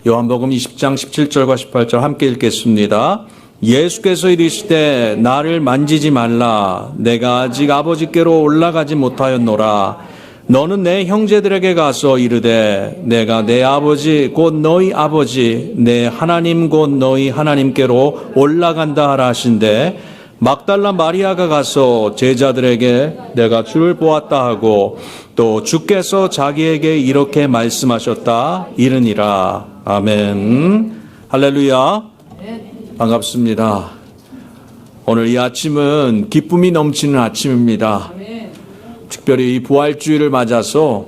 요한복음 20장 17절과 18절 함께 읽겠습니다. 예수께서 이르시되 나를 만지지 말라. 내가 아직 아버지께로 올라가지 못하였노라. 너는 내 형제들에게 가서 이르되 내가 내 아버지 곧 너희 아버지 내 하나님 곧 너희 하나님께로 올라간다 하라 하신대. 막달라 마리아가 가서 제자들에게 내가 주를 보았다 하고 또 주께서 자기에게 이렇게 말씀하셨다 이르니라. 아멘. 할렐루야. 반갑습니다. 오늘 이 아침은 기쁨이 넘치는 아침입니다. 특별히 이 부활주일을 맞아서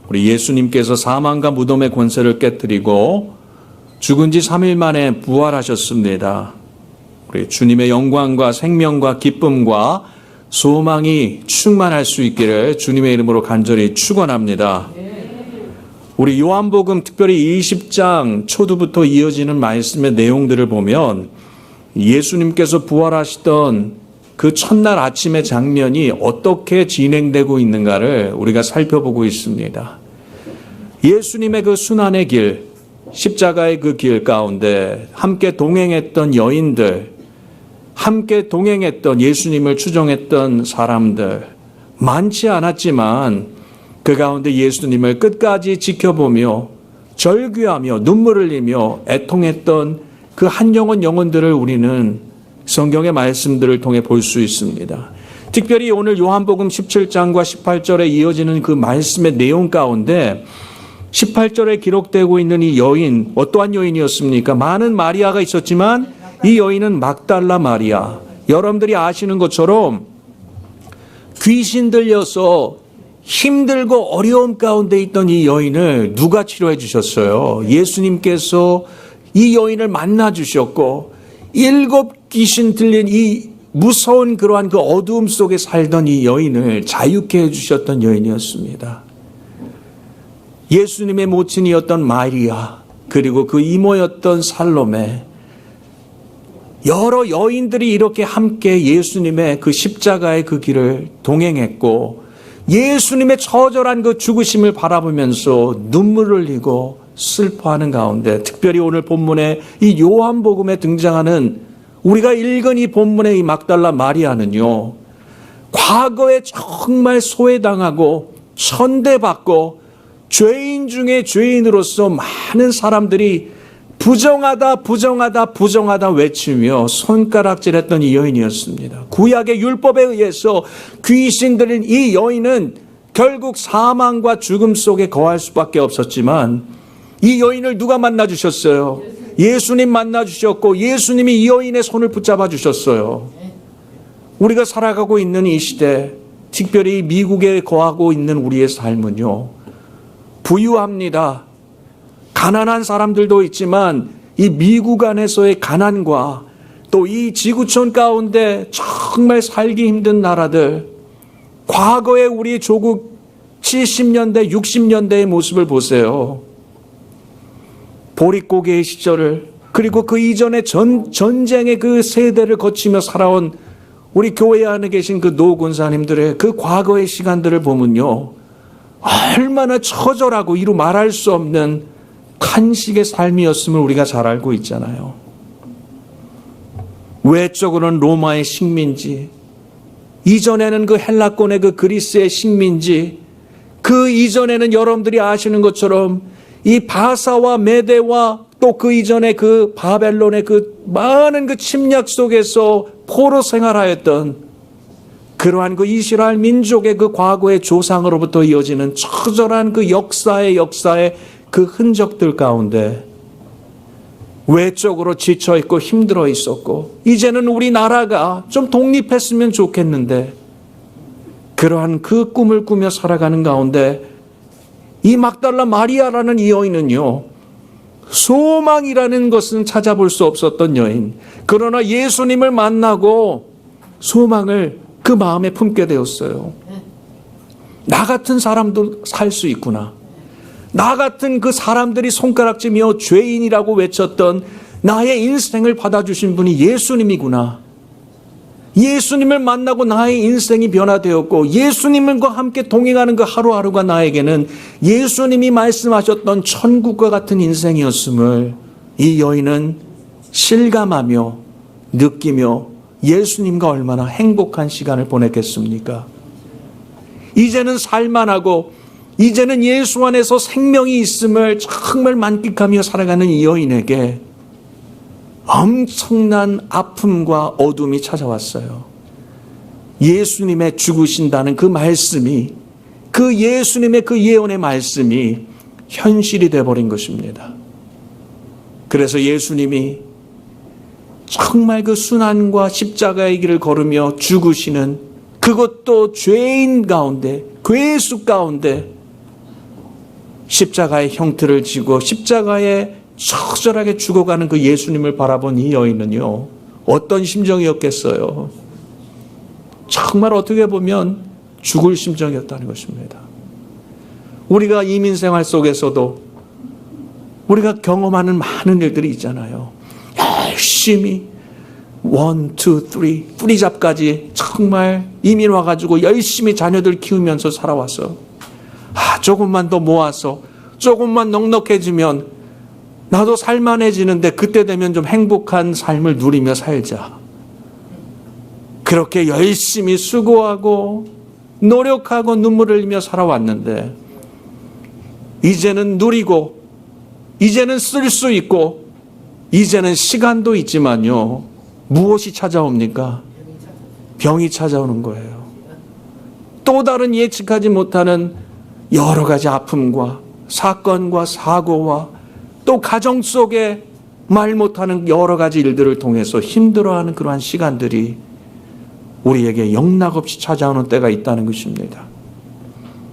우리 예수님께서 사망과 무덤의 권세를 깨뜨리고 죽은 지 3일 만에 부활하셨습니다. 우리 주님의 영광과 생명과 기쁨과 소망이 충만할 수 있기를 주님의 이름으로 간절히 축원합니다. 우리 요한복음 특별히 20장 초두부터 이어지는 말씀의 내용들을 보면 예수님께서 부활하시던 그 첫날 아침의 장면이 어떻게 진행되고 있는가를 우리가 살펴보고 있습니다. 예수님의 그 순환의 길, 십자가의 그 길 가운데 함께 동행했던 여인들, 함께 동행했던 예수님을 추종했던 사람들 많지 않았지만 그 가운데 예수님을 끝까지 지켜보며 절규하며 눈물을 흘리며 애통했던 그 한 영혼들을 우리는 성경의 말씀들을 통해 볼 수 있습니다. 특별히 오늘 요한복음 17장과 18절에 이어지는 그 말씀의 내용 가운데 18절에 기록되고 있는 이 여인, 어떠한 여인이었습니까? 많은 마리아가 있었지만 이 여인은 막달라 마리아. 여러분들이 아시는 것처럼 귀신 들려서 힘들고 어려움 가운데 있던 이 여인을 누가 치료해 주셨어요? 예수님께서 이 여인을 만나 주셨고 7 귀신 들린 이 무서운 그러한 그 어두움 속에 살던 이 여인을 자유케 해주셨던 여인이었습니다. 예수님의 모친이었던 마리아, 그리고 그 이모였던 살로메, 여러 여인들이 이렇게 함께 예수님의 그 십자가의 그 길을 동행했고 예수님의 처절한 그 죽으심을 바라보면서 눈물을 흘리고 슬퍼하는 가운데, 특별히 오늘 본문에 이 요한복음에 등장하는 우리가 읽은 이 본문의 이 막달라 마리아는요, 과거에 정말 소외당하고 천대받고 죄인 중에 죄인으로서 많은 사람들이 부정하다 외치며 손가락질했던 이 여인이었습니다. 구약의 율법에 의해서 귀신 들린 이 여인은 결국 사망과 죽음 속에 거할 수밖에 없었지만 이 여인을 누가 만나 주셨어요? 예수님 만나 주셨고 예수님이 이 여인의 손을 붙잡아 주셨어요. 우리가 살아가고 있는 이 시대, 특별히 미국에 거하고 있는 우리의 삶은요, 부유합니다. 가난한 사람들도 있지만 이 미국 안에서의 가난과 또 이 지구촌 가운데 정말 살기 힘든 나라들, 과거의 우리 조국 70년대, 60년대의 모습을 보세요. 보릿고개의 시절을, 그리고 그 이전에 전쟁의 그 세대를 거치며 살아온 우리 교회 안에 계신 그 노 권사님들의 그 과거의 시간들을 보면요, 얼마나 처절하고 이루 말할 수 없는 탄식의 삶이었음을 우리가 잘 알고 있잖아요. 외적으로는 로마의 식민지, 이전에는 그 헬라권의 그 그리스의 식민지, 그 이전에는 여러분들이 아시는 것처럼 이 바사와 메대와 또 그 이전에 그 바벨론의 그 많은 그 침략 속에서 포로 생활하였던 그러한 그 이스라엘 민족의 그 과거의 조상으로부터 이어지는 처절한 그 역사의 그 흔적들 가운데 외적으로 지쳐있고 힘들어 있었고, 이제는 우리나라가 좀 독립했으면 좋겠는데 그러한 그 꿈을 꾸며 살아가는 가운데 이 막달라 마리아라는 이 여인은요, 소망이라는 것은 찾아볼 수 없었던 여인, 그러나 예수님을 만나고 소망을 그 마음에 품게 되었어요. 나 같은 사람도 살 수 있구나. 나 같은 그 사람들이 손가락질며 죄인이라고 외쳤던 나의 인생을 받아주신 분이 예수님이구나. 예수님을 만나고 나의 인생이 변화되었고 예수님과 함께 동행하는 그 하루하루가 나에게는 예수님이 말씀하셨던 천국과 같은 인생이었음을 이 여인은 실감하며 느끼며 예수님과 얼마나 행복한 시간을 보냈겠습니까? 이제는 살만하고 이제는 예수 안에서 생명이 있음을 정말 만끽하며 살아가는 이 여인에게 엄청난 아픔과 어둠이 찾아왔어요. 예수님의 죽으신다는 그 말씀이, 그 예수님의 그 예언의 말씀이 현실이 되어버린 것입니다. 그래서 예수님이 정말 그 순환과 십자가의 길을 걸으며 죽으시는, 그것도 죄인 가운데, 괴수 가운데 십자가의 형태를 지고 십자가에 처절하게 죽어가는 그 예수님을 바라본 이 여인은요, 어떤 심정이었겠어요? 정말 어떻게 보면 죽을 심정이었다는 것입니다. 우리가 이민 생활 속에서도 우리가 경험하는 많은 일들이 있잖아요. 열심히 1, 2, 3 뿌리잡까지 정말 이민 와가지고 열심히 자녀들 키우면서 살아왔어. 조금만 더 모아서 조금만 넉넉해지면 나도 살만해지는데 그때 되면 좀 행복한 삶을 누리며 살자. 그렇게 열심히 수고하고 노력하고 눈물을 흘리며 살아왔는데 이제는 누리고 이제는 쓸 수 있고 이제는 시간도 있지만요, 무엇이 찾아옵니까? 병이 찾아오는 거예요. 또 다른 예측하지 못하는 여러 가지 아픔과 사건과 사고와 또 가정 속에 말 못하는 여러 가지 일들을 통해서 힘들어하는 그러한 시간들이 우리에게 영락없이 찾아오는 때가 있다는 것입니다.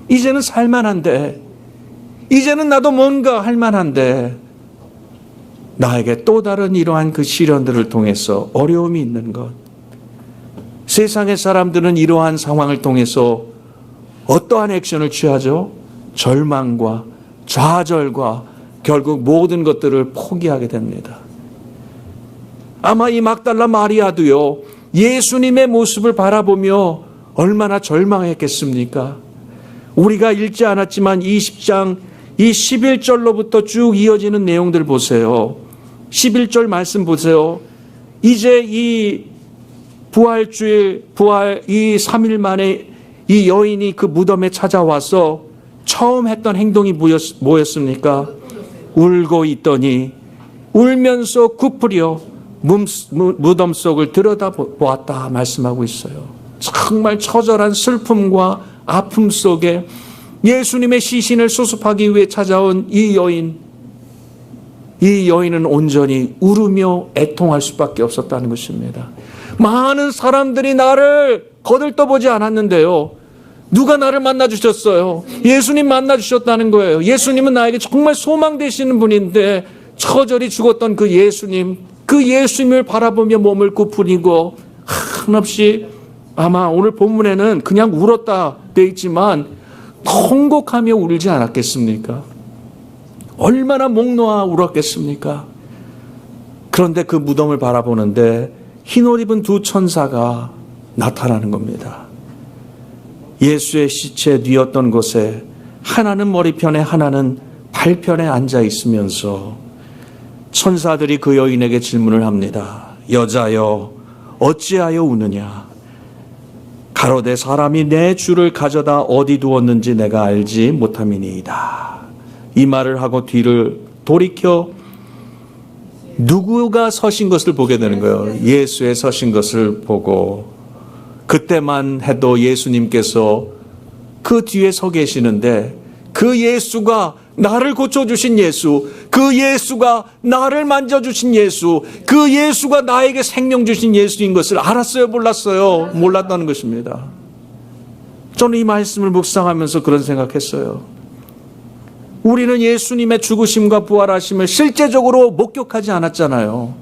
이제는 살만한데, 이제는 나도 뭔가 할만한데 나에게 또 다른 이러한 그 시련들을 통해서 어려움이 있는 것. 세상의 사람들은 이러한 상황을 통해서 어떠한 액션을 취하죠? 절망과 좌절과 결국 모든 것들을 포기하게 됩니다. 아마 이 막달라 마리아도요, 예수님의 모습을 바라보며 얼마나 절망했겠습니까? 우리가 읽지 않았지만 20장 이 11절로부터 쭉 이어지는 내용들 보세요. 11절 말씀 보세요. 이제 이 부활주일, 이 3일 만에 이 여인이 그 무덤에 찾아와서 처음 했던 행동이 뭐였습니까? 울고 있더니 울면서 굽으려 무덤 속을 들여다보았다 말씀하고 있어요. 정말 처절한 슬픔과 아픔 속에 예수님의 시신을 수습하기 위해 찾아온 이 여인은 온전히 울으며 애통할 수밖에 없었다는 것입니다. 많은 사람들이 나를 거들떠보지 않았는데요, 누가 나를 만나주셨어요? 예수님 만나주셨다는 거예요. 예수님은 나에게 정말 소망 되시는 분인데 처절히 죽었던 그 예수님을 바라보며 몸을 굽히고 한없이, 아마 오늘 본문에는 그냥 울었다 돼 있지만 통곡하며 울지 않았겠습니까? 얼마나 목 놓아 울었겠습니까? 그런데 그 무덤을 바라보는데 흰옷 입은 두 천사가 나타나는 겁니다. 예수의 시체 뉘었던 곳에 하나는 머리편에 하나는 발편에 앉아 있으면서 천사들이 그 여인에게 질문을 합니다. 여자여, 어찌하여 우느냐? 가로되 사람이 내 주를 가져다 어디 두었는지 내가 알지 못함이니이다. 이 말을 하고 뒤를 돌이켜 누구가 서신 것을 보게 되는 거예요. 예수의 서신 것을 보고, 그때만 해도 예수님께서 그 뒤에 서 계시는데 그 예수가 나를 고쳐주신 예수, 그 예수가 나를 만져주신 예수, 그 예수가 나에게 생명 주신 예수인 것을 알았어요? 몰랐어요? 몰랐다는 것입니다. 저는 이 말씀을 묵상하면서 그런 생각했어요. 우리는 예수님의 죽으심과 부활하심을 실제적으로 목격하지 않았잖아요.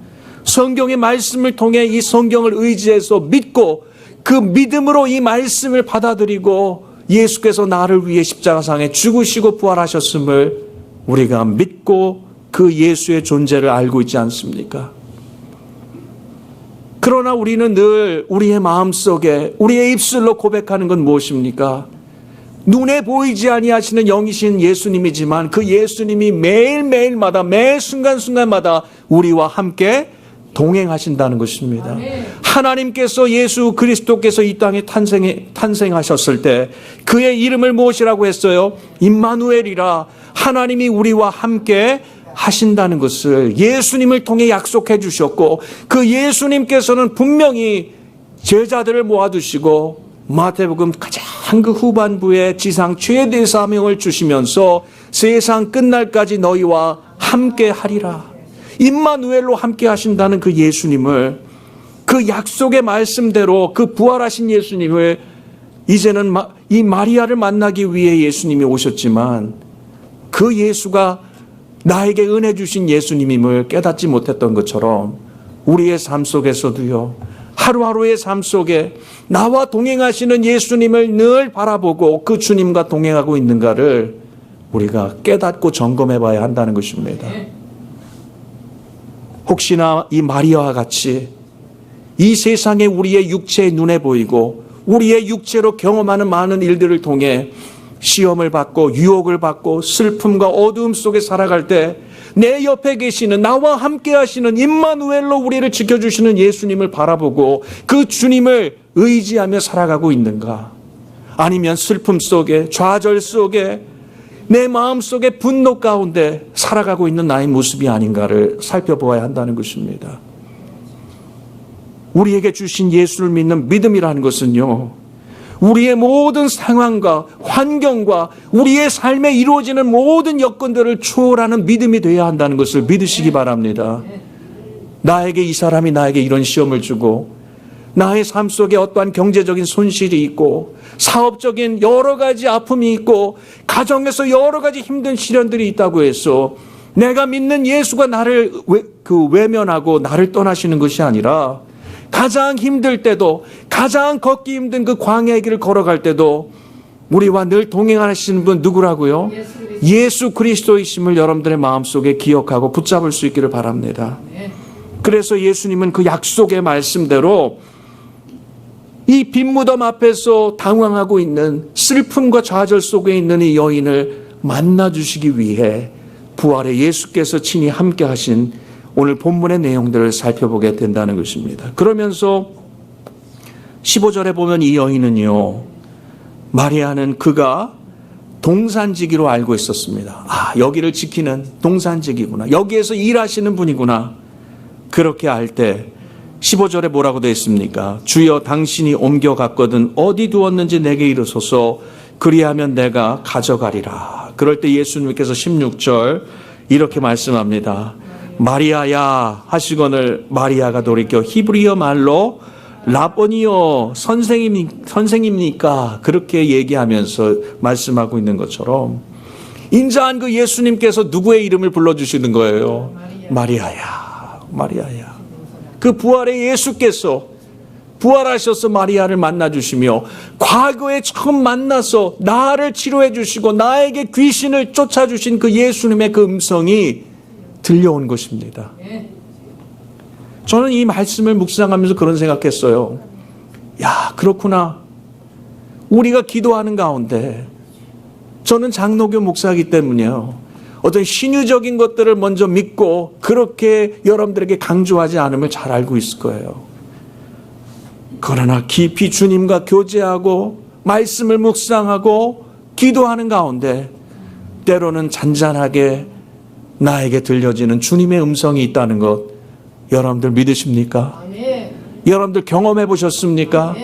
성경의 말씀을 통해 이 성경을 의지해서 믿고 그 믿음으로 이 말씀을 받아들이고 예수께서 나를 위해 십자가상에 죽으시고 부활하셨음을 우리가 믿고 그 예수의 존재를 알고 있지 않습니까? 그러나 우리는 늘 우리의 마음속에 우리의 입술로 고백하는 건 무엇입니까? 눈에 보이지 아니하시는 영이신 예수님이지만 그 예수님이 매일매일마다 매 순간순간마다 우리와 함께 동행하신다는 것입니다. 하나님께서 예수 그리스도께서 이 땅에 탄생하셨을 때 그의 이름을 무엇이라고 했어요? 임마누엘이라, 하나님이 우리와 함께 하신다는 것을 예수님을 통해 약속해 주셨고, 그 예수님께서는 분명히 제자들을 모아두시고 마태복음 가장 그 후반부에 지상 최대 사명을 주시면서 세상 끝날까지 너희와 함께 하리라, 임마누엘로 함께 하신다는 그 예수님을, 그 약속의 말씀대로 그 부활하신 예수님을, 이제는 이 마리아를 만나기 위해 예수님이 오셨지만 그 예수가 나에게 은혜 주신 예수님임을 깨닫지 못했던 것처럼 우리의 삶 속에서도요, 하루하루의 삶 속에 나와 동행하시는 예수님을 늘 바라보고 그 주님과 동행하고 있는가를 우리가 깨닫고 점검해 봐야 한다는 것입니다. 혹시나 이 마리아와 같이 이 세상에 우리의 육체의 눈에 보이고 우리의 육체로 경험하는 많은 일들을 통해 시험을 받고 유혹을 받고 슬픔과 어두움 속에 살아갈 때 내 옆에 계시는, 나와 함께 하시는 임마누엘로 우리를 지켜주시는 예수님을 바라보고 그 주님을 의지하며 살아가고 있는가? 아니면 슬픔 속에, 좌절 속에, 내 마음속에 분노 가운데 살아가고 있는 나의 모습이 아닌가를 살펴보아야 한다는 것입니다. 우리에게 주신 예수를 믿는 믿음이라는 것은요, 우리의 모든 상황과 환경과 우리의 삶에 이루어지는 모든 여건들을 초월하는 믿음이 되어야 한다는 것을 믿으시기 바랍니다. 나에게, 이 사람이 나에게 이런 시험을 주고 나의 삶 속에 어떠한 경제적인 손실이 있고 사업적인 여러 가지 아픔이 있고 가정에서 여러 가지 힘든 시련들이 있다고 해서 내가 믿는 예수가 나를 외면하고 나를 떠나시는 것이 아니라, 가장 힘들 때도, 가장 걷기 힘든 그 광야의 길을 걸어갈 때도 우리와 늘 동행하시는 분 누구라고요? 예수 그리스도이심을 여러분들의 마음속에 기억하고 붙잡을 수 있기를 바랍니다. 그래서 예수님은 그 약속의 말씀대로 이 빈무덤 앞에서 당황하고 있는, 슬픔과 좌절 속에 있는 이 여인을 만나주시기 위해 부활의 예수께서 친히 함께 하신 오늘 본문의 내용들을 살펴보게 된다는 것입니다. 그러면서 15절에 보면 이 여인은요, 마리아는 그가 동산지기로 알고 있었습니다. 아, 여기를 지키는 동산지기구나, 여기에서 일하시는 분이구나. 그렇게 알 때 15절에 뭐라고 되어 있습니까? 주여, 당신이 옮겨갔거든 어디 두었는지 내게 이르소서, 그리하면 내가 가져가리라. 그럴 때 예수님께서 16절 이렇게 말씀합니다. 마리아야 하시거늘 마리아가 돌이켜 히브리어 말로 라보니요, 선생입니까? 그렇게 얘기하면서 말씀하고 있는 것처럼 인자한 그 예수님께서 누구의 이름을 불러주시는 거예요? 마리아야, 마리아야. 그 부활의 예수께서 부활하셔서 마리아를 만나주시며 과거에 처음 만나서 나를 치료해 주시고 나에게 귀신을 쫓아주신 그 예수님의 그 음성이 들려온 것입니다. 저는 이 말씀을 묵상하면서 그런 생각했어요. 야, 그렇구나. 우리가 기도하는 가운데, 저는 장로교 목사이기 때문에요, 어떤 신유적인 것들을 먼저 믿고 그렇게 여러분들에게 강조하지 않음을 잘 알고 있을 거예요. 그러나 깊이 주님과 교제하고 말씀을 묵상하고 기도하는 가운데 때로는 잔잔하게 나에게 들려지는 주님의 음성이 있다는 것, 여러분들 믿으십니까? 여러분들 경험해 보셨습니까?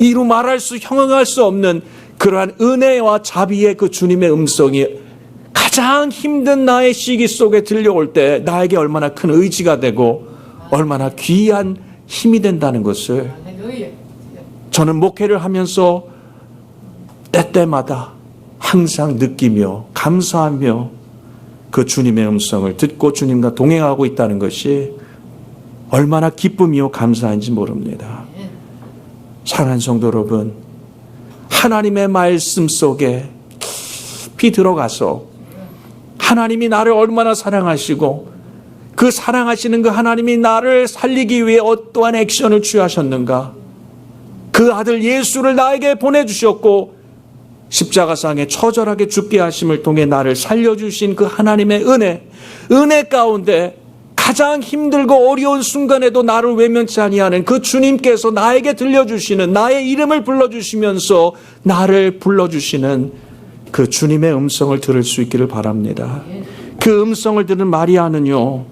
이루 말할 수, 형용할 수 없는 그러한 은혜와 자비의 그 주님의 음성이 가장 힘든 나의 시기 속에 들려올 때 나에게 얼마나 큰 의지가 되고 얼마나 귀한 힘이 된다는 것을 저는 목회를 하면서 때때마다 항상 느끼며 감사하며 그 주님의 음성을 듣고 주님과 동행하고 있다는 것이 얼마나 기쁨이요 감사한지 모릅니다. 사랑하는 성도 여러분, 하나님의 말씀 속에 깊이 들어가서 하나님이 나를 얼마나 사랑하시고 그 사랑하시는 그 하나님이 나를 살리기 위해 어떠한 액션을 취하셨는가? 그 아들 예수를 나에게 보내주셨고 십자가상에 처절하게 죽게 하심을 통해 나를 살려주신 그 하나님의 은혜 가운데 가장 힘들고 어려운 순간에도 나를 외면치 아니하는 그 주님께서 나에게 들려주시는, 나의 이름을 불러주시면서 나를 불러주시는 그 주님의 음성을 들을 수 있기를 바랍니다. 그 음성을 들은 마리아는요,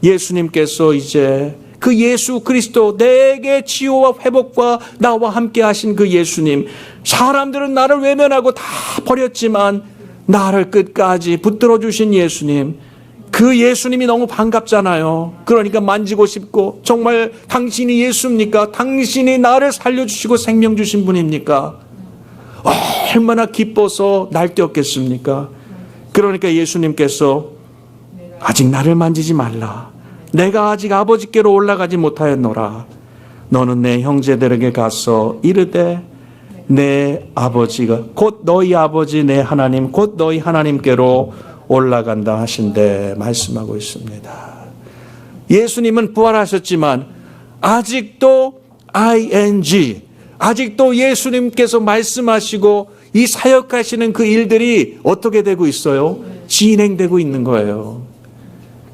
예수님께서 이제 그 예수 그리스도, 내게 치유와 회복과 나와 함께 하신 그 예수님, 사람들은 나를 외면하고 다 버렸지만 나를 끝까지 붙들어 주신 예수님, 그 예수님이 너무 반갑잖아요. 그러니까 만지고 싶고, 정말 당신이 예수입니까? 당신이 나를 살려주시고 생명 주신 분입니까? 얼마나 기뻐서 날뛰었겠습니까? 그러니까 예수님께서 아직 나를 만지지 말라. 내가 아직 아버지께로 올라가지 못하였노라. 너는 내 형제들에게 가서 이르되 내 아버지가 곧 너희 아버지 내 하나님 곧 너희 하나님께로 올라간다 하신데 말씀하고 있습니다. 예수님은 부활하셨지만 아직도 아직도 예수님께서 말씀하시고 이 사역하시는 그 일들이 어떻게 되고 있어요? 진행되고 있는 거예요.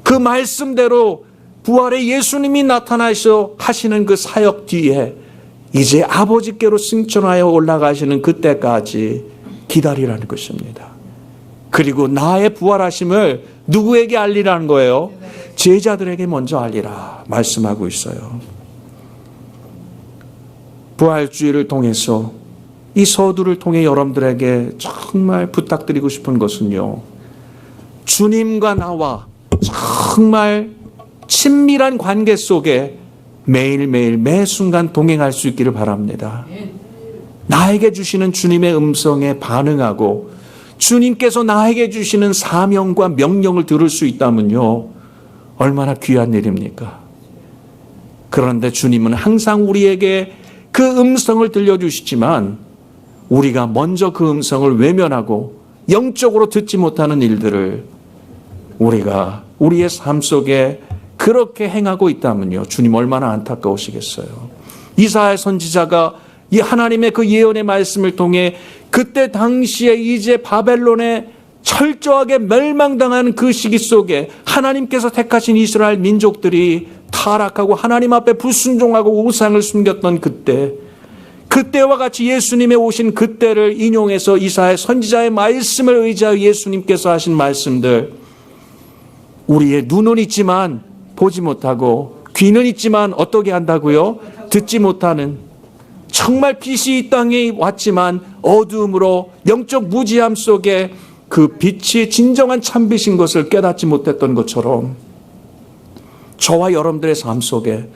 그 말씀대로 부활의 예수님이 나타나셔 하시는 그 사역 뒤에 이제 아버지께로 승천하여 올라가시는 그때까지 기다리라는 것입니다. 그리고 나의 부활하심을 누구에게 알리라는 거예요? 제자들에게 먼저 알리라 말씀하고 있어요. 부활주의를 통해서 이 서두를 통해 여러분들에게 정말 부탁드리고 싶은 것은요, 주님과 나와 정말 친밀한 관계 속에 매일매일 매 순간 동행할 수 있기를 바랍니다. 나에게 주시는 주님의 음성에 반응하고 주님께서 나에게 주시는 사명과 명령을 들을 수 있다면요, 얼마나 귀한 일입니까? 그런데 주님은 항상 우리에게 그 음성을 들려주시지만 우리가 먼저 그 음성을 외면하고 영적으로 듣지 못하는 일들을 우리가 우리의 삶 속에 그렇게 행하고 있다면요, 주님 얼마나 안타까우시겠어요. 이사야 선지자가 이 하나님의 그 예언의 말씀을 통해 그때 당시에 이제 바벨론에 철저하게 멸망당하는 그 시기 속에 하나님께서 택하신 이스라엘 민족들이 타락하고 하나님 앞에 불순종하고 우상을 숨겼던 그때와 같이 예수님의 오신 그때를 인용해서 이사야 선지자의 말씀을 의지하여 예수님께서 하신 말씀들, 우리의 눈은 있지만 보지 못하고 귀는 있지만 어떻게 한다고요? 듣지 못하는, 정말 빛이 이 땅에 왔지만 어두움으로 영적 무지함 속에 그 빛이 진정한 참빛인 것을 깨닫지 못했던 것처럼 저와 여러분들의 삶 속에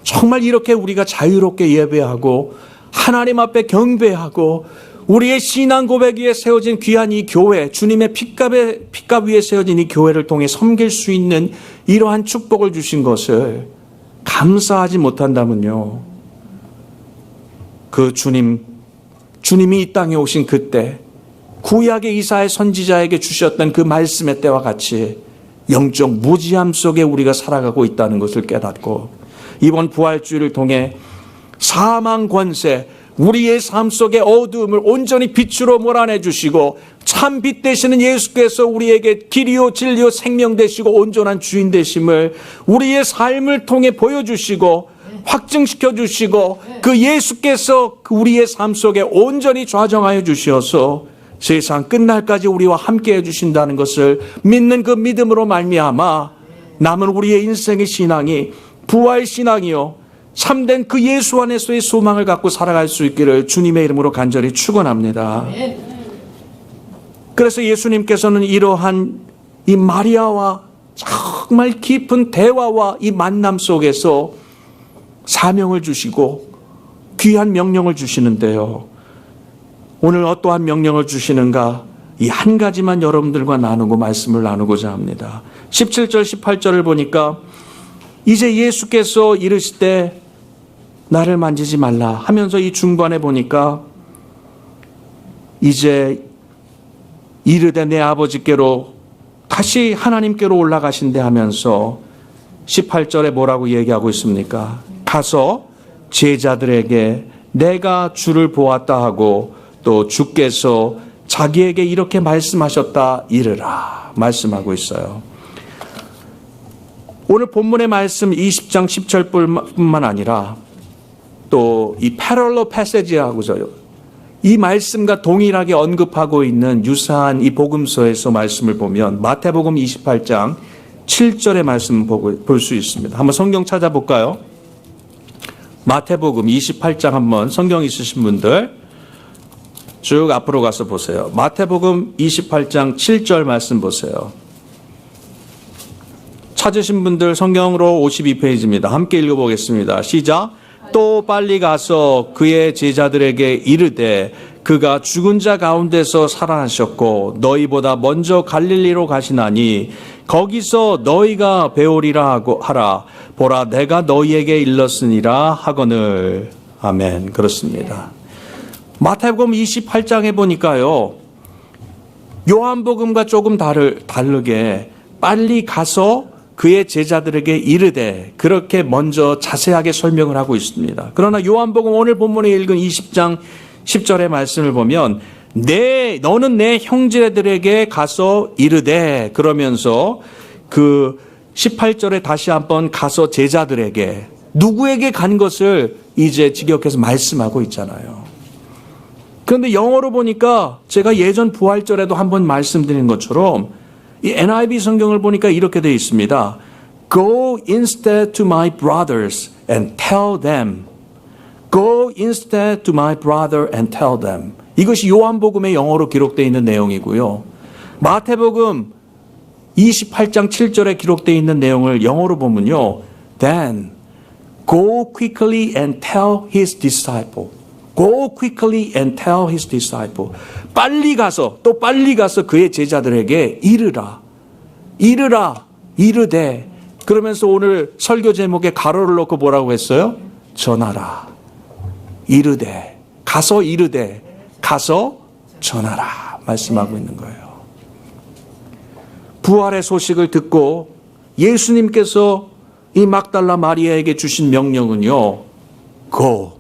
정말 이렇게 우리가 자유롭게 예배하고 하나님 앞에 경배하고 우리의 신앙 고백 위에 세워진 귀한 이 교회, 주님의 핏값 위에 세워진 이 교회를 통해 섬길 수 있는 이러한 축복을 주신 것을 감사하지 못한다면요, 그 주님이 이 땅에 오신 그때 구약의 이사야 선지자에게 주셨던 그 말씀의 때와 같이 영적 무지함 속에 우리가 살아가고 있다는 것을 깨닫고 이번 부활주의를 통해 사망 권세, 우리의 삶 속의 어두움을 온전히 빛으로 몰아내 주시고 참 빛 되시는 예수께서 우리에게 길이요 진리요 생명 되시고 온전한 주인 되심을 우리의 삶을 통해 보여주시고 확증시켜 주시고 그 예수께서 우리의 삶 속에 온전히 좌정하여 주셔서 세상 끝날까지 우리와 함께 해주신다는 것을 믿는 그 믿음으로 말미암아 남은 우리의 인생의 신앙이 부활신앙이요 참된 그 예수 안에서의 소망을 갖고 살아갈 수 있기를 주님의 이름으로 간절히 축원합니다. 그래서 예수님께서는 이러한 이 마리아와 정말 깊은 대화와 이 만남 속에서 사명을 주시고 귀한 명령을 주시는데요, 오늘 어떠한 명령을 주시는가, 이 한 가지만 여러분들과 나누고 말씀을 나누고자 합니다. 17절 18절을 보니까 이제 예수께서 이르시되 나를 만지지 말라 하면서 이 중반에 보니까 이제 이르되 내 아버지께로 다시 하나님께로 올라가신대 하면서 18절에 뭐라고 얘기하고 있습니까? 가서 제자들에게 내가 주를 보았다 하고 또 주께서 자기에게 이렇게 말씀하셨다 이르라 말씀하고 있어요. 오늘 본문의 말씀 20장 10절뿐만 아니라 또 이 패럴러 패세지하고서요, 이 말씀과 동일하게 언급하고 있는 유사한 이 복음서에서 말씀을 보면 마태복음 28장 7절의 말씀 볼 수 있습니다. 한번 성경 찾아볼까요? 마태복음 28장 한번 성경 있으신 분들 쭉 앞으로 가서 보세요. 마태복음 28장 7절 말씀 보세요. 찾으신 분들 성경으로 52페이지입니다. 함께 읽어보겠습니다. 시작. 또 빨리 가서 그의 제자들에게 이르되 그가 죽은 자 가운데서 살아나셨고 너희보다 먼저 갈릴리로 가시나니 거기서 너희가 배우리라 하라. 보라 내가 너희에게 일렀으니라 하거늘. 아멘. 그렇습니다. 마태복음 28장에 보니까요, 요한복음과 조금 다르게 빨리 가서 그의 제자들에게 이르되 그렇게 먼저 자세하게 설명을 하고 있습니다. 그러나 요한복음 오늘 본문에 읽은 20장 10절의 말씀을 보면 너는 내 형제들에게 가서 이르되 그러면서 그 18절에 다시 한번 가서 제자들에게 누구에게 간 것을 이제 직역해서 말씀하고 있잖아요. 그런데 영어로 보니까 제가 예전 부활절에도 한번 말씀드린 것처럼 이 NIV 성경을 보니까 이렇게 되어 있습니다. Go instead to my brothers and tell them. Go instead to my brother and tell them. 이것이 요한복음의 영어로 기록되어 있는 내용이고요. 마태복음 28장 7절에 기록되어 있는 내용을 영어로 보면요. Then go quickly and tell his disciple. Go quickly and tell his disciple. 빨리 가서 그의 제자들에게 이르라. 이르되. 그러면서 오늘 설교 제목에 가로를 넣고 뭐라고 했어요? 전하라. 가서 전하라. 말씀하고 있는 거예요. 부활의 소식을 듣고 예수님께서 이 막달라 마리아에게 주신 명령은요. Go.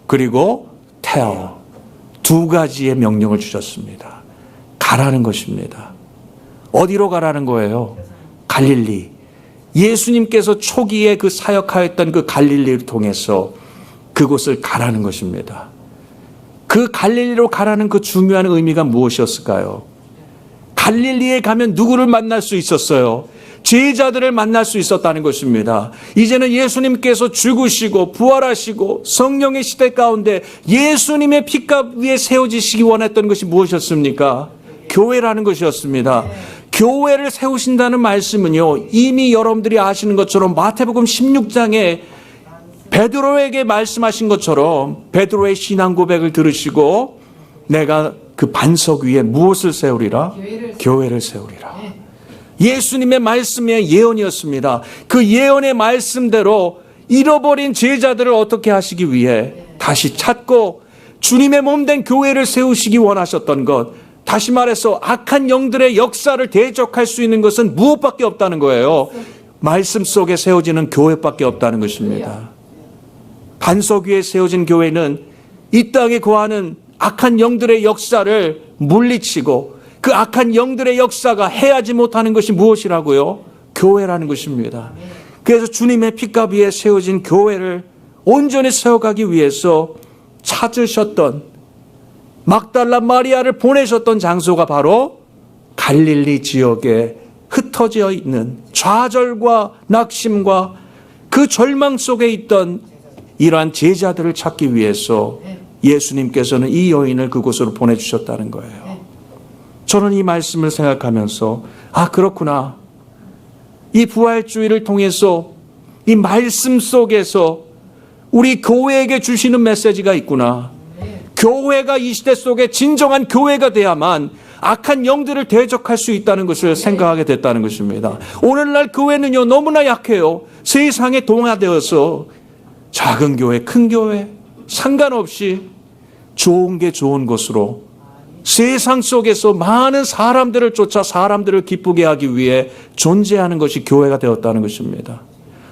그리고 tell. 두 가지의 명령을 주셨습니다. 가라는 것입니다. 어디로 가라는 거예요? 갈릴리. 예수님께서 초기에 그 사역하였던 그 갈릴리를 통해서 그곳을 가라는 것입니다. 그 갈릴리로 가라는 그 중요한 의미가 무엇이었을까요? 갈릴리에 가면 누구를 만날 수 있었어요? 제자들을 만날 수 있었다는 것입니다. 이제는 예수님께서 죽으시고 부활하시고 성령의 시대 가운데 예수님의 핏값 위에 세워지시기 원했던 것이 무엇이었습니까? 교회라는 것이었습니다. 교회를 세우신다는 말씀은요, 이미 여러분들이 아시는 것처럼 마태복음 16장에 베드로에게 말씀하신 것처럼 베드로의 신앙 고백을 들으시고 내가 그 반석 위에 무엇을 세우리라? 교회를 세우리라. 예수님의 말씀의 예언이었습니다. 그 예언의 말씀대로 잃어버린 제자들을 어떻게 하시기 위해 다시 찾고 주님의 몸된 교회를 세우시기 원하셨던 것, 다시 말해서 악한 영들의 역사를 대적할 수 있는 것은 무엇밖에 없다는 거예요. 말씀 속에 세워지는 교회밖에 없다는 것입니다. 반석 위에 세워진 교회는 이 땅에 거하는 악한 영들의 역사를 물리치고 그 악한 영들의 역사가 해하지 못하는 것이 무엇이라고요? 교회라는 것입니다. 그래서 주님의 핏값 위에 세워진 교회를 온전히 세워가기 위해서 찾으셨던 막달라 마리아를 보내셨던 장소가 바로 갈릴리 지역에 흩어져 있는 좌절과 낙심과 그 절망 속에 있던 이러한 제자들을 찾기 위해서 예수님께서는 이 여인을 그곳으로 보내주셨다는 거예요. 저는 이 말씀을 생각하면서 그렇구나. 이 부활주의를 통해서 이 말씀 속에서 우리 교회에게 주시는 메시지가 있구나. 교회가 이 시대 속에 진정한 교회가 돼야만 악한 영들을 대적할 수 있다는 것을 생각하게 됐다는 것입니다. 오늘날 교회는요, 너무나 약해요. 세상에 동화되어서 작은 교회, 큰 교회 상관없이 좋은 게 좋은 것으로 세상 속에서 많은 사람들을 쫓아 사람들을 기쁘게 하기 위해 존재하는 것이 교회가 되었다는 것입니다.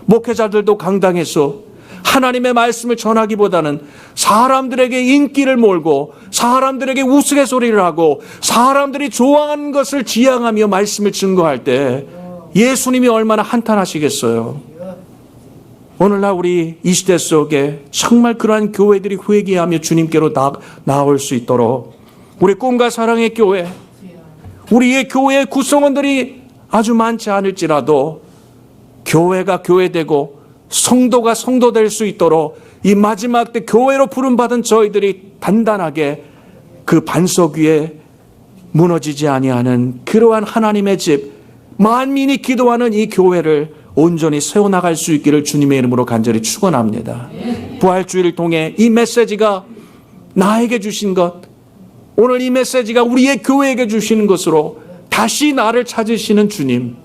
목회자들도 강당에서 하나님의 말씀을 전하기보다는 사람들에게 인기를 몰고 사람들에게 우스갯소리를 하고 사람들이 좋아하는 것을 지향하며 말씀을 증거할 때 예수님이 얼마나 한탄하시겠어요. 오늘날 우리 이 시대 속에 정말 그러한 교회들이 회개하며 주님께로 나올 수 있도록 우리 꿈과 사랑의 교회, 우리의 교회의 구성원들이 아주 많지 않을지라도 교회가 교회되고 성도가 성도될 수 있도록 이 마지막 때 교회로 부름받은 저희들이 단단하게 그 반석 위에 무너지지 아니하는 그러한 하나님의 집, 만민이 기도하는 이 교회를 온전히 세워나갈 수 있기를 주님의 이름으로 간절히 축원합니다. 부활주의를 통해 이 메시지가 나에게 주신 것, 오늘 이 메시지가 우리의 교회에게 주시는 것으로 다시 나를 찾으시는 주님,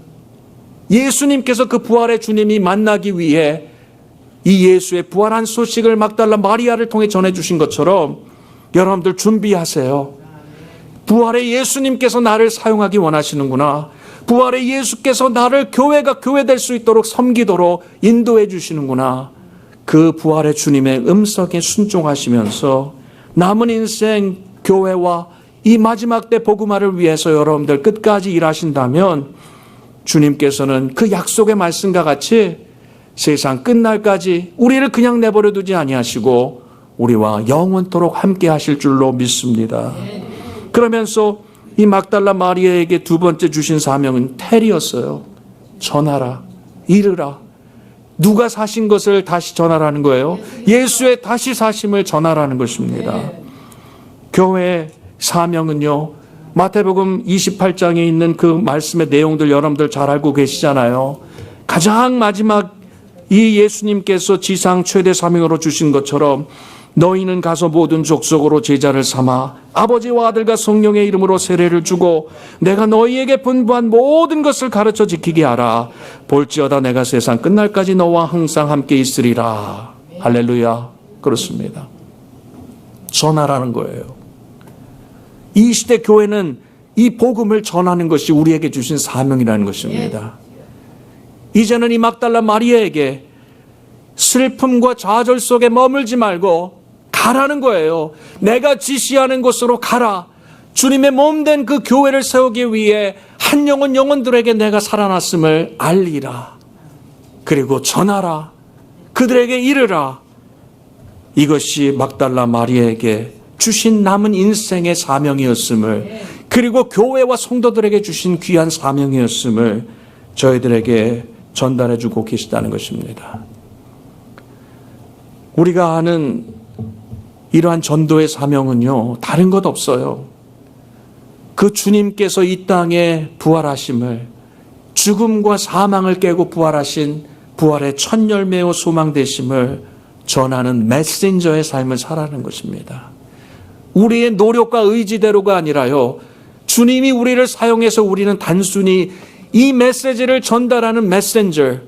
예수님께서 그 부활의 주님이 만나기 위해 이 예수의 부활한 소식을 막달라 마리아를 통해 전해주신 것처럼 여러분들 준비하세요. 부활의 예수님께서 나를 사용하기 원하시는구나. 부활의 예수께서 나를 교회가 교회될 수 있도록 섬기도록 인도해 주시는구나. 그 부활의 주님의 음성에 순종하시면서 남은 인생 교회와 이 마지막 때 복음화를 위해서 여러분들 끝까지 일하신다면 주님께서는 그 약속의 말씀과 같이 세상 끝날까지 우리를 그냥 내버려 두지 아니하시고 우리와 영원토록 함께 하실 줄로 믿습니다. 그러면서 이 막달라 마리아에게 두 번째 주신 사명은 텔이었어요. 전하라, 이르라. 누가 사신 것을 다시 전하라는 거예요. 예수의 다시 사심을 전하라는 것입니다. 교회의 사명은요, 마태복음 28장에 있는 그 말씀의 내용들 여러분들 잘 알고 계시잖아요. 가장 마지막 이 예수님께서 지상 최대 사명으로 주신 것처럼 너희는 가서 모든 족속으로 제자를 삼아 아버지와 아들과 성령의 이름으로 세례를 주고 내가 너희에게 분부한 모든 것을 가르쳐 지키게 하라. 볼지어다 내가 세상 끝날까지 너와 항상 함께 있으리라. 할렐루야. 그렇습니다. 전하라는 거예요. 이 시대 교회는 이 복음을 전하는 것이 우리에게 주신 사명이라는 것입니다. 이제는 이 막달라 마리아에게 슬픔과 좌절 속에 머물지 말고 가라는 거예요. 내가 지시하는 곳으로 가라. 주님의 몸된 그 교회를 세우기 위해 한 영혼들에게 내가 살아났음을 알리라. 그리고 전하라. 그들에게 이르라. 이것이 막달라 마리아에게 주신 남은 인생의 사명이었음을, 그리고 교회와 성도들에게 주신 귀한 사명이었음을 저희들에게 전달해 주고 계시다는 것입니다. 우리가 아는 이러한 전도의 사명은요, 다른 것 없어요. 그 주님께서 이 땅에 부활하심을, 죽음과 사망을 깨고 부활하신 부활의 첫 열매요 소망 되심을 전하는 메신저의 삶을 살아가는 것입니다. 우리의 노력과 의지대로가 아니라요, 주님이 우리를 사용해서 우리는 단순히 이 메시지를 전달하는 메신저,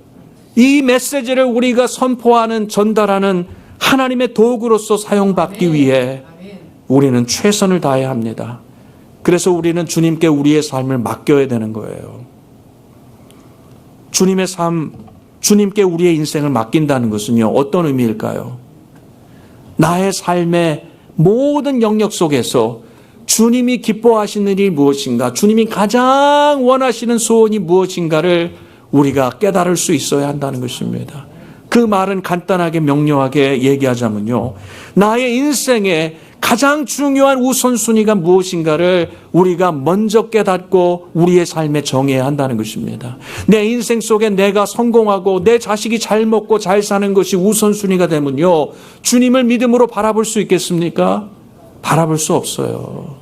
이 메시지를 우리가 선포하는, 전달하는 하나님의 도구로서 사용받기 위해 우리는 최선을 다해야 합니다. 그래서 우리는 주님께 우리의 삶을 맡겨야 되는 거예요. 주님의 삶, 주님께 우리의 인생을 맡긴다는 것은요, 어떤 의미일까요? 나의 삶의 모든 영역 속에서 주님이 기뻐하시는 일이 무엇인가, 주님이 가장 원하시는 소원이 무엇인가를 우리가 깨달을 수 있어야 한다는 것입니다. 그 말은 간단하게 명료하게 얘기하자면요, 나의 인생에 가장 중요한 우선순위가 무엇인가를 우리가 먼저 깨닫고 우리의 삶에 정해야 한다는 것입니다. 내 인생 속에 내가 성공하고 내 자식이 잘 먹고 잘 사는 것이 우선순위가 되면요, 주님을 믿음으로 바라볼 수 있겠습니까? 바라볼 수 없어요.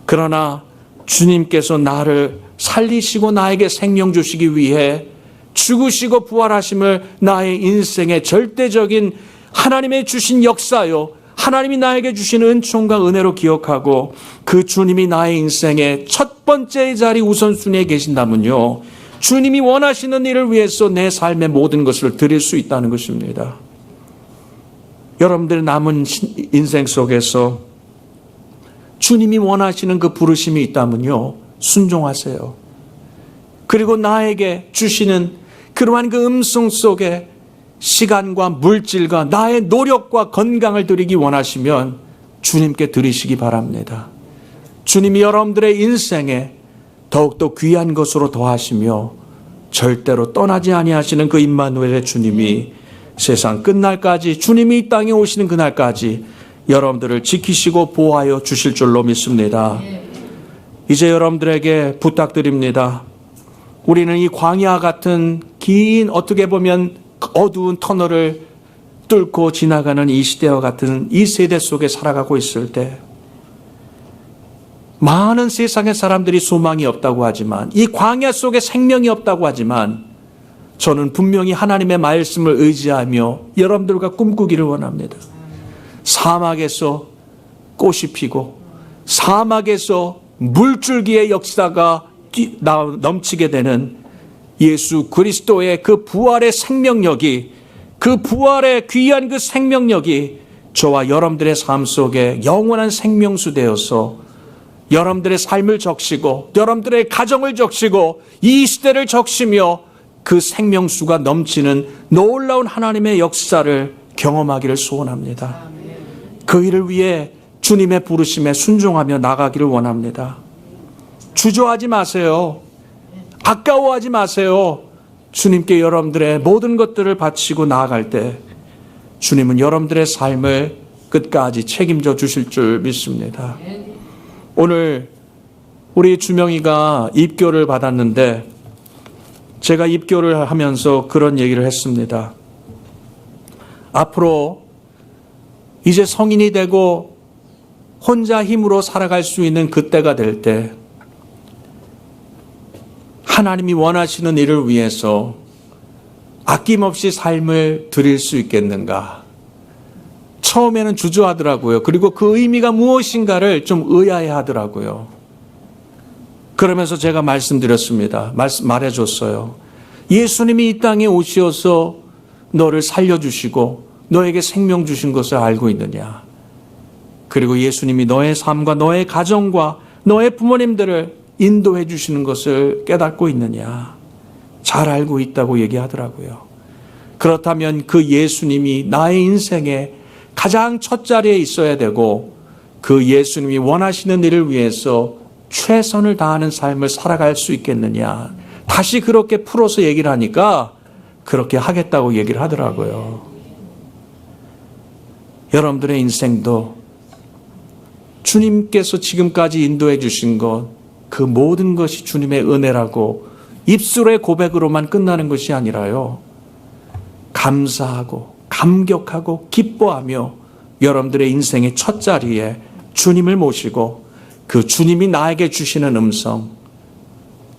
그러나 주님께서 나를 살리시고 나에게 생명 주시기 위해 죽으시고 부활하심을 나의 인생의 절대적인 하나님의 주신 역사요, 하나님이 나에게 주신 은총과 은혜로 기억하고 그 주님이 나의 인생의 첫 번째 자리 우선순위에 계신다면요, 주님이 원하시는 일을 위해서 내 삶의 모든 것을 드릴 수 있다는 것입니다. 여러분들 남은 인생 속에서 주님이 원하시는 그 부르심이 있다면요, 순종하세요. 그리고 나에게 주시는 그러한 그 음성 속에 시간과 물질과 나의 노력과 건강을 드리기 원하시면 주님께 드리시기 바랍니다. 주님이 여러분들의 인생에 더욱더 귀한 것으로 더하시며 절대로 떠나지 아니하시는 그 임마누엘의 주님이 세상 끝날까지, 주님이 이 땅에 오시는 그날까지 여러분들을 지키시고 보호하여 주실 줄로 믿습니다. 이제 여러분들에게 부탁드립니다. 우리는 이 광야 같은 긴, 어떻게 보면 어두운 터널을 뚫고 지나가는 이 시대와 같은 이 세대 속에 살아가고 있을 때, 많은 세상의 사람들이 소망이 없다고 하지만, 이 광야 속에 생명이 없다고 하지만, 저는 분명히 하나님의 말씀을 의지하며 여러분들과 꿈꾸기를 원합니다. 사막에서 꽃이 피고 사막에서 물줄기의 역사가 넘치게 되는 예수 그리스도의 그 부활의 생명력이, 그 부활의 귀한 그 생명력이 저와 여러분들의 삶 속에 영원한 생명수 되어서 여러분들의 삶을 적시고 여러분들의 가정을 적시고 이 시대를 적시며 그 생명수가 넘치는 놀라운 하나님의 역사를 경험하기를 소원합니다. 그 일을 위해 주님의 부르심에 순종하며 나가기를 원합니다. 주저하지 마세요. 아까워하지 마세요. 주님께 여러분들의 모든 것들을 바치고 나아갈 때 주님은 여러분들의 삶을 끝까지 책임져 주실 줄 믿습니다. 오늘 우리 주명이가 입교를 받았는데 제가 입교를 하면서 그런 얘기를 했습니다. 앞으로 이제 성인이 되고 혼자 힘으로 살아갈 수 있는 그때가 될 때 하나님이 원하시는 일을 위해서 아낌없이 삶을 드릴 수 있겠는가? 처음에는 주저하더라고요. 그리고 그 의미가 무엇인가를 좀 의아해 하더라고요. 그러면서 제가 말씀드렸습니다. 말해줬어요. 예수님이 이 땅에 오셔서 너를 살려주시고 너에게 생명 주신 것을 알고 있느냐? 그리고 예수님이 너의 삶과 너의 가정과 너의 부모님들을 인도해 주시는 것을 깨닫고 있느냐? 잘 알고 있다고 얘기하더라고요. 그렇다면 그 예수님이 나의 인생에 가장 첫 자리에 있어야 되고 그 예수님이 원하시는 일을 위해서 최선을 다하는 삶을 살아갈 수 있겠느냐? 다시 그렇게 풀어서 얘기를 하니까 그렇게 하겠다고 얘기를 하더라고요. 여러분들의 인생도 주님께서 지금까지 인도해 주신 것, 그 모든 것이 주님의 은혜라고 입술의 고백으로만 끝나는 것이 아니라요, 감사하고 감격하고 기뻐하며 여러분들의 인생의 첫 자리에 주님을 모시고 그 주님이 나에게 주시는 음성,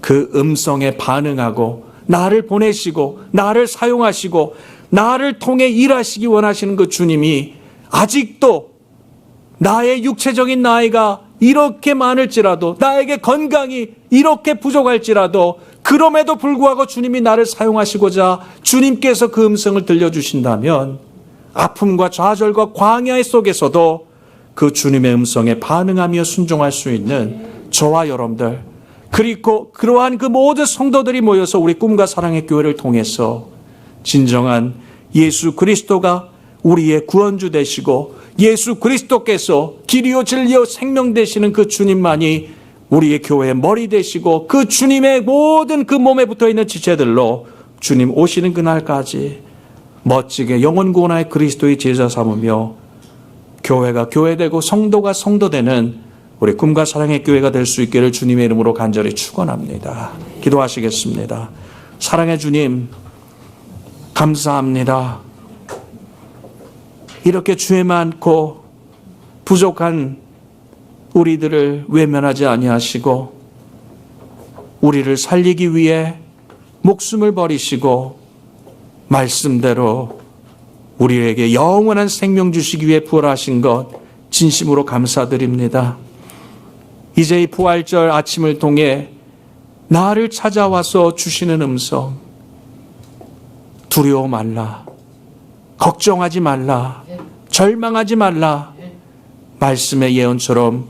그 음성에 반응하고 나를 보내시고 나를 사용하시고 나를 통해 일하시기 원하시는 그 주님이 아직도 나의 육체적인 나이가 이렇게 많을지라도, 나에게 건강이 이렇게 부족할지라도, 그럼에도 불구하고 주님이 나를 사용하시고자 주님께서 그 음성을 들려주신다면 아픔과 좌절과 광야 속에서도 그 주님의 음성에 반응하며 순종할 수 있는 저와 여러분들, 그리고 그러한 그 모든 성도들이 모여서 우리 꿈과 사랑의 교회를 통해서 진정한 예수 그리스도가 우리의 구원주 되시고 예수 그리스도께서 길이요 진리요 생명 되시는 그 주님만이 우리의 교회의 머리 되시고 그 주님의 모든 그 몸에 붙어있는 지체들로 주님 오시는 그날까지 멋지게 영원 구원하의 그리스도의 제자 삼으며 교회가 교회되고 성도가 성도되는 우리 꿈과 사랑의 교회가 될 수 있기를 주님의 이름으로 간절히 축원합니다. 기도하시겠습니다. 사랑의 주님, 감사합니다. 이렇게 죄 많고 부족한 우리들을 외면하지 아니하시고 우리를 살리기 위해 목숨을 버리시고 말씀대로 우리에게 영원한 생명 주시기 위해 부활하신 것 진심으로 감사드립니다. 이제 이 부활절 아침을 통해 나를 찾아와서 주시는 음성, 두려워 말라, 걱정하지 말라, 절망하지 말라, 말씀의 예언처럼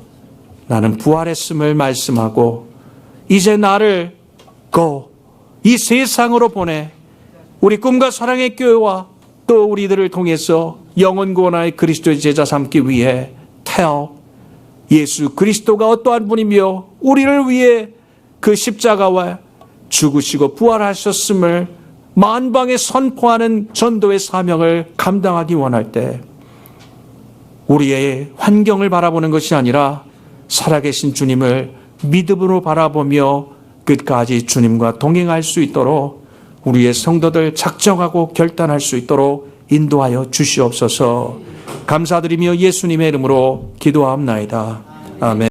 나는 부활했음을 말씀하고 이제 나를 이 세상으로 보내 우리 꿈과 사랑의 교회와 또 우리들을 통해서 영혼 구원하의 그리스도의 제자 삼기 위해 태어 예수 그리스도가 어떠한 분이며 우리를 위해 그 십자가와 죽으시고 부활하셨음을 만방에 선포하는 전도의 사명을 감당하기 원할 때 우리의 환경을 바라보는 것이 아니라 살아계신 주님을 믿음으로 바라보며 끝까지 주님과 동행할 수 있도록 우리의 성도들 작정하고 결단할 수 있도록 인도하여 주시옵소서. 감사드리며 예수님의 이름으로 기도하옵나이다. 아멘.